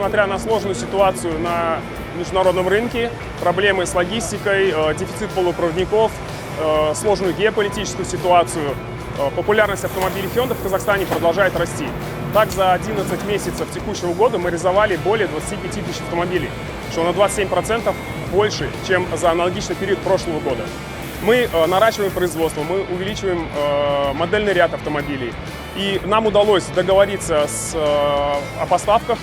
несмотря на сложную ситуацию на международном рынке, проблемы с логистикой, дефицит полупроводников, сложную геополитическую ситуацию, популярность автомобилей Hyundai в Казахстане продолжает расти. Так, за 11 месяцев текущего года мы реализовали более 25 тысяч автомобилей, что на 27% больше, чем за аналогичный период прошлого года. Мы наращиваем производство, мы увеличиваем модельный ряд автомобилей. И нам удалось договориться о поставках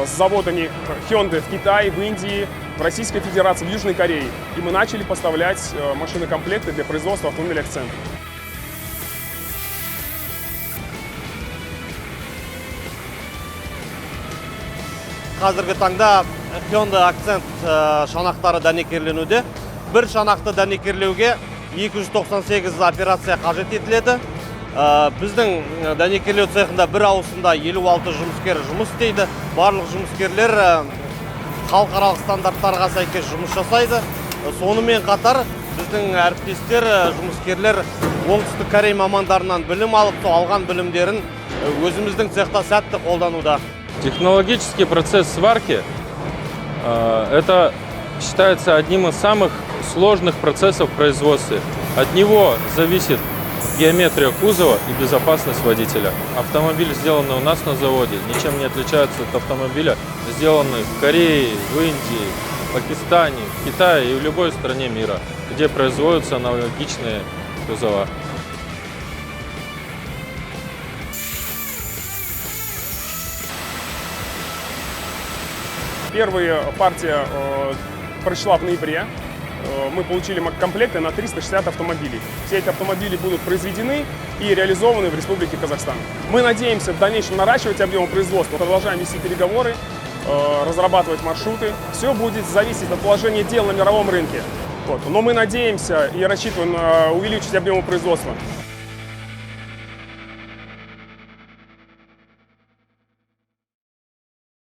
с заводами Hyundai в Китае, в Индии, в Российской Федерации, в Южной Корее. И мы начали поставлять машинокомплекты для производства автомобилей «Акцент». Қазіргі таңда Hyundai Акцент шанақтары дәнекерленуде. Бір шанақты дәнекерлеуге 298 операция қажет етіледі. Біздің дәнекерлеу цехында бір ауысымда 56 жұмыскер жұмыс істейді. Барлық жұмыскерлер халықаралық стандарттарға сәйкес жұмыс жасайды. Сонымен қатар біздің әріптестер, жұмыскерлер оңтүстік Корей мамандарынан білім алып, алған білімдерін өзіміздің цехта сәтті қолдануда. Технологический процесс сварки это считается одним из самых сложных процессов в производстве. От него зависит геометрия кузова и безопасность водителя. Автомобиль, сделанный у нас на заводе, ничем не отличается от автомобиля, сделанный в Корее, в Индии, в Пакистане, в Китае и в любой стране мира, где производятся аналогичные кузова. Первая партия прошла в ноябре. Мы получили комплекты на 360 автомобилей. Все эти автомобили будут произведены и реализованы в Республике Казахстан. Мы надеемся в дальнейшем наращивать объемы производства, продолжаем вести переговоры, разрабатывать маршруты. Все будет зависеть от положения дел на мировом рынке. Но мы надеемся и рассчитываем увеличить объемы производства.